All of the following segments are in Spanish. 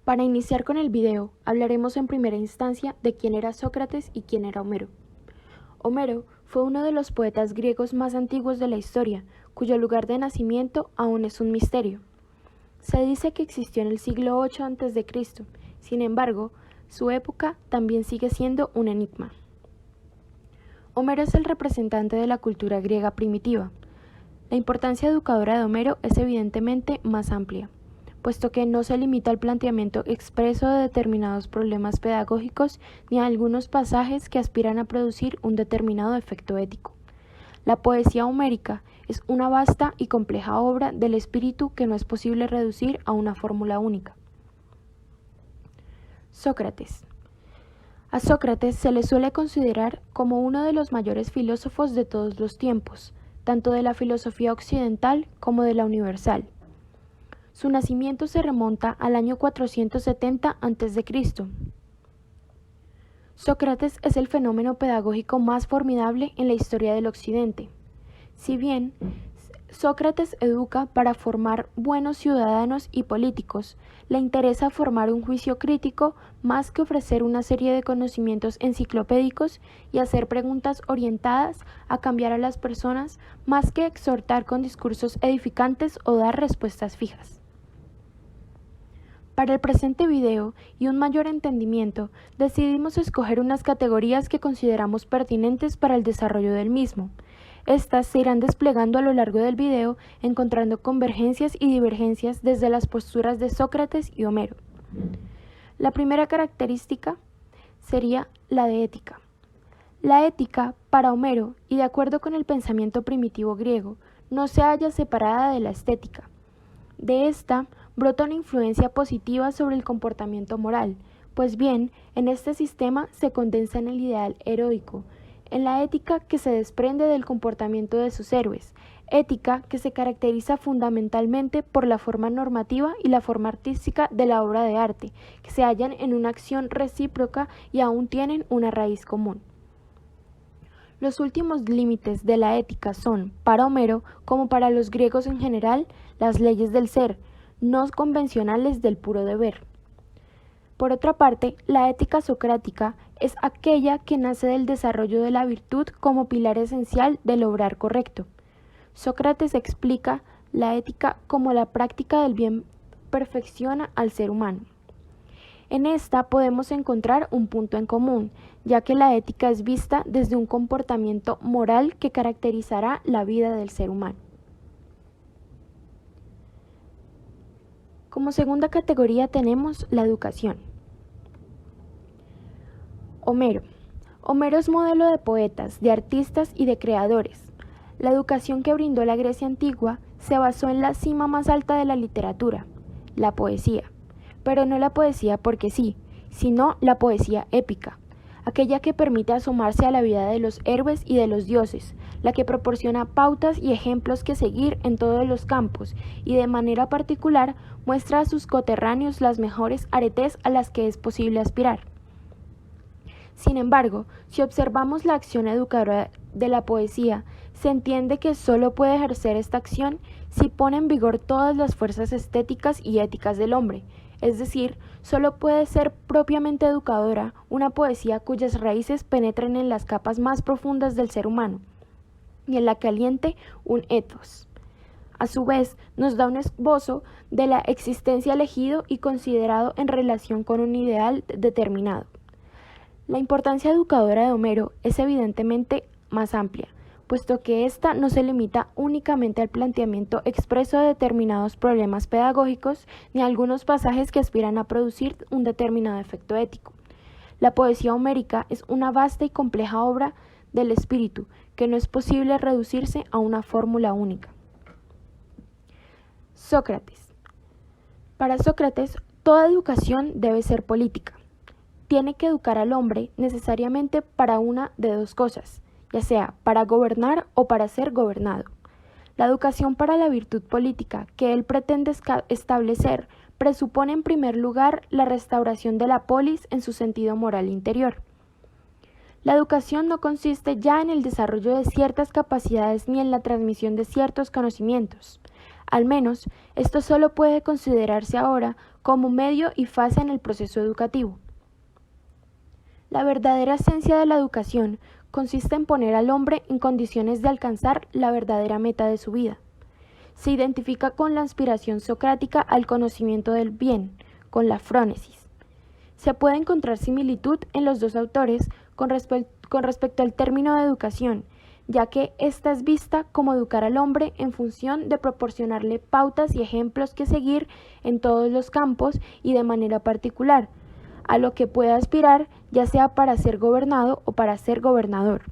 Para iniciar con el video, hablaremos en primera instancia de quién era Sócrates y quién era Homero. Homero fue uno de los poetas griegos más antiguos de la historia, cuyo lugar de nacimiento aún es un misterio. Se dice que existió en el siglo VIII a.C., sin embargo, su época también sigue siendo un enigma. Homero es el representante de la cultura griega primitiva. La importancia educadora de Homero es evidentemente más amplia, puesto que no se limita al planteamiento expreso de determinados problemas pedagógicos ni a algunos pasajes que aspiran a producir un determinado efecto ético. La poesía homérica es una vasta y compleja obra del espíritu que no es posible reducir a una fórmula única. Sócrates. A Sócrates se le suele considerar como uno de los mayores filósofos de todos los tiempos, tanto de la filosofía occidental como de la universal. Su nacimiento se remonta al año 470 a.C. Sócrates es el fenómeno pedagógico más formidable en la historia del Occidente. Si bien Sócrates educa para formar buenos ciudadanos y políticos, le interesa formar un juicio crítico más que ofrecer una serie de conocimientos enciclopédicos y hacer preguntas orientadas a cambiar a las personas más que exhortar con discursos edificantes o dar respuestas fijas. Para el presente video y un mayor entendimiento, decidimos escoger unas categorías que consideramos pertinentes para el desarrollo del mismo. Estas se irán desplegando a lo largo del video, encontrando convergencias y divergencias desde las posturas de Sócrates y Homero. La primera característica sería la de ética. La ética, para Homero, y de acuerdo con el pensamiento primitivo griego, no se halla separada de la estética. De esta brota una influencia positiva sobre el comportamiento moral, pues bien, en este sistema se condensa en el ideal heroico, en la ética que se desprende del comportamiento de sus héroes, ética que se caracteriza fundamentalmente por la forma normativa y la forma artística de la obra de arte, que se hallan en una acción recíproca y aún tienen una raíz común. Los últimos límites de la ética son, para Homero, como para los griegos en general, las leyes del ser, no convencionales del puro deber. Por otra parte, la ética socrática es aquella que nace del desarrollo de la virtud como pilar esencial del obrar correcto. Sócrates explica la ética como la práctica del bien perfecciona al ser humano. En esta podemos encontrar un punto en común, ya que la ética es vista desde un comportamiento moral que caracterizará la vida del ser humano. Como segunda categoría tenemos la educación. Homero. Homero es modelo de poetas, de artistas y de creadores. La educación que brindó la Grecia antigua se basó en la cima más alta de la literatura, la poesía. Pero no la poesía porque sí, sino la poesía épica, aquella que permite asomarse a la vida de los héroes y de los dioses, la que proporciona pautas y ejemplos que seguir en todos los campos y de manera particular muestra a sus coterráneos las mejores aretes a las que es posible aspirar. Sin embargo, si observamos la acción educadora de la poesía, se entiende que solo puede ejercer esta acción si pone en vigor todas las fuerzas estéticas y éticas del hombre, es decir, solo puede ser propiamente educadora una poesía cuyas raíces penetren en las capas más profundas del ser humano y en la que aliente un ethos. A su vez, nos da un esbozo de la existencia elegido y considerado en relación con un ideal determinado. La importancia educadora de Homero es evidentemente más amplia, puesto que ésta no se limita únicamente al planteamiento expreso de determinados problemas pedagógicos ni a algunos pasajes que aspiran a producir un determinado efecto ético. La poesía homérica es una vasta y compleja obra del espíritu que no es posible reducirse a una fórmula única. Sócrates. Para Sócrates, toda educación debe ser política. Tiene que educar al hombre necesariamente para una de dos cosas, ya sea para gobernar o para ser gobernado. La educación para la virtud política que él pretende establecer presupone en primer lugar la restauración de la polis en su sentido moral interior. La educación no consiste ya en el desarrollo de ciertas capacidades ni en la transmisión de ciertos conocimientos. Al menos, esto solo puede considerarse ahora como medio y fase en el proceso educativo. La verdadera esencia de la educación consiste en poner al hombre en condiciones de alcanzar la verdadera meta de su vida. Se identifica con la aspiración socrática al conocimiento del bien, con la frónesis. Se puede encontrar similitud en los dos autores con respecto al término de educación, ya que ésta es vista como educar al hombre en función de proporcionarle pautas y ejemplos que seguir en todos los campos y de manera particular, a lo que pueda aspirar, ya sea para ser gobernado o para ser gobernador.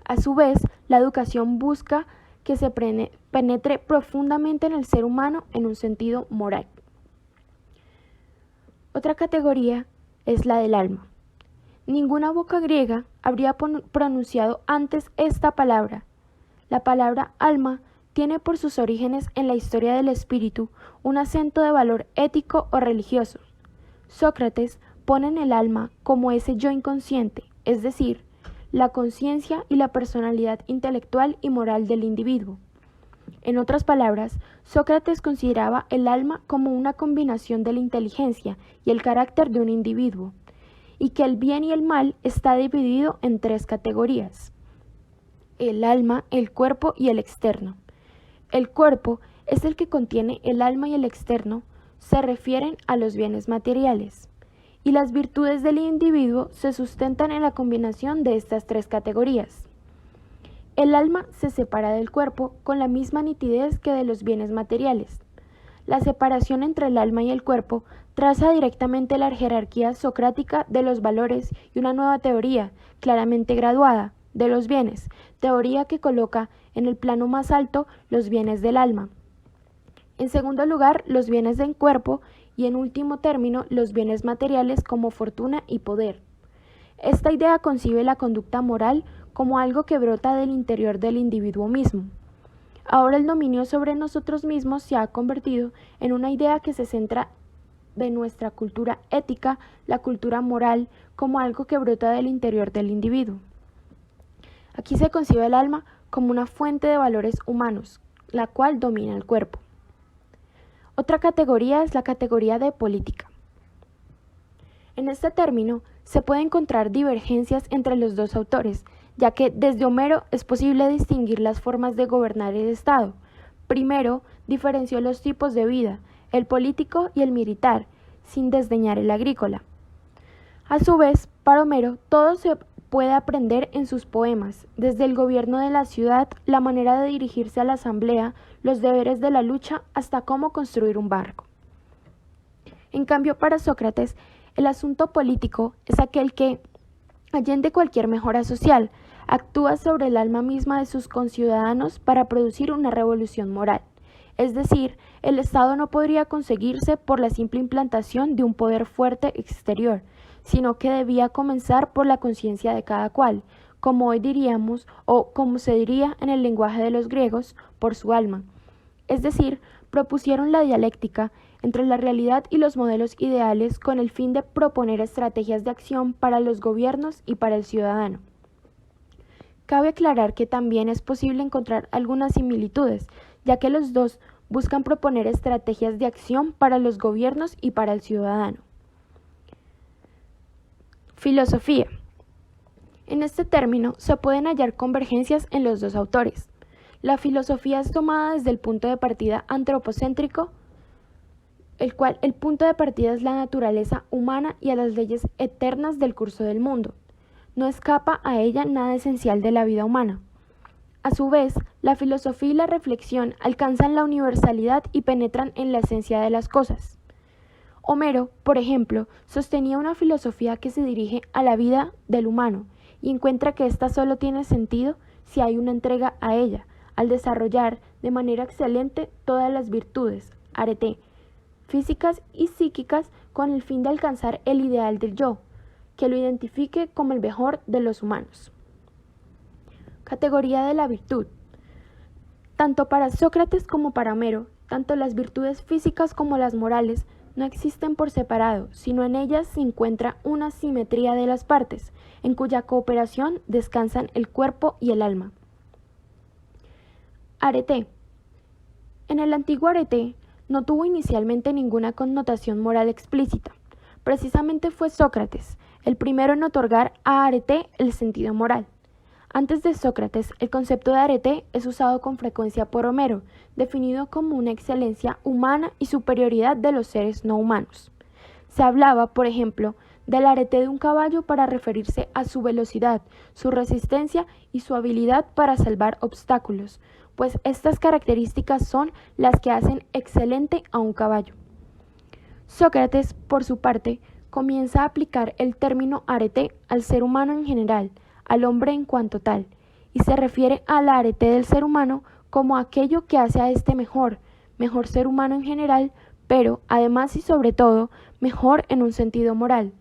A su vez, la educación busca que se penetre profundamente en el ser humano en un sentido moral. Otra categoría es la del alma. Ninguna boca griega habría pronunciado antes esta palabra. La palabra alma tiene por sus orígenes en la historia del espíritu un acento de valor ético o religioso. Sócrates pone en el alma como ese yo inconsciente, es decir, la conciencia y la personalidad intelectual y moral del individuo. En otras palabras, Sócrates consideraba el alma como una combinación de la inteligencia y el carácter de un individuo, y que el bien y el mal está dividido en tres categorías: el alma, el cuerpo y el externo. El cuerpo es el que contiene el alma y el externo se refieren a los bienes materiales, y las virtudes del individuo se sustentan en la combinación de estas tres categorías. El alma se separa del cuerpo con la misma nitidez que de los bienes materiales. La separación entre el alma y el cuerpo traza directamente la jerarquía socrática de los valores y una nueva teoría, claramente graduada, de los bienes, teoría que coloca en el plano más alto los bienes del alma. En segundo lugar, los bienes del cuerpo y en último término, los bienes materiales como fortuna y poder. Esta idea concibe la conducta moral como algo que brota del interior del individuo mismo. Ahora el dominio sobre nosotros mismos se ha convertido en una idea que se centra de nuestra cultura ética, la cultura moral, como algo que brota del interior del individuo. Aquí se concibe el alma como una fuente de valores humanos, la cual domina el cuerpo. Otra categoría es la categoría de política. En este término se pueden encontrar divergencias entre los dos autores, ya que desde Homero es posible distinguir las formas de gobernar el Estado. Primero, diferenció los tipos de vida, el político y el militar, sin desdeñar el agrícola. A su vez, para Homero, todo se puede aprender en sus poemas, desde el gobierno de la ciudad, la manera de dirigirse a la asamblea, los deberes de la lucha, hasta cómo construir un barco. En cambio, para Sócrates, el asunto político es aquel que, allende cualquier mejora social, actúa sobre el alma misma de sus conciudadanos para producir una revolución moral. Es decir, el Estado no podría conseguirse por la simple implantación de un poder fuerte exterior, sino que debía comenzar por la conciencia de cada cual, como hoy diríamos, o como se diría en el lenguaje de los griegos, por su alma. Es decir, propusieron la dialéctica entre la realidad y los modelos ideales con el fin de proponer estrategias de acción para los gobiernos y para el ciudadano. Cabe aclarar que también es posible encontrar algunas similitudes, ya que los dos buscan proponer estrategias de acción para los gobiernos y para el ciudadano. Filosofía. En este término se pueden hallar convergencias en los dos autores. La filosofía es tomada desde el punto de partida antropocéntrico, el cual el punto de partida es la naturaleza humana y a las leyes eternas del curso del mundo. No escapa a ella nada esencial de la vida humana. A su vez, la filosofía y la reflexión alcanzan la universalidad y penetran en la esencia de las cosas. Homero, por ejemplo, sostenía una filosofía que se dirige a la vida del humano y encuentra que ésta solo tiene sentido si hay una entrega a ella, al desarrollar de manera excelente todas las virtudes, arete, físicas y psíquicas con el fin de alcanzar el ideal del yo, que lo identifique como el mejor de los humanos. Categoría de la virtud. Tanto para Sócrates como para Homero, tanto las virtudes físicas como las morales no existen por separado, sino en ellas se encuentra una simetría de las partes, en cuya cooperación descansan el cuerpo y el alma. Arete. En el antiguo arete no tuvo inicialmente ninguna connotación moral explícita. Precisamente fue Sócrates el primero en otorgar a arete el sentido moral. Antes de Sócrates, el concepto de arete es usado con frecuencia por Homero, definido como una excelencia humana y superioridad de los seres no humanos. Se hablaba, por ejemplo, del arete de un caballo para referirse a su velocidad, su resistencia y su habilidad para salvar obstáculos, pues estas características son las que hacen excelente a un caballo. Sócrates, por su parte, comienza a aplicar el término arete al ser humano en general, al hombre en cuanto tal, y se refiere al arete del ser humano como aquello que hace a este mejor ser humano en general, pero además y sobre todo, mejor en un sentido moral.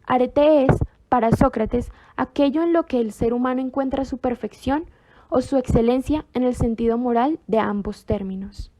Arete es, para Sócrates, aquello en lo que el ser humano encuentra su perfección o su excelencia en el sentido moral de ambos términos.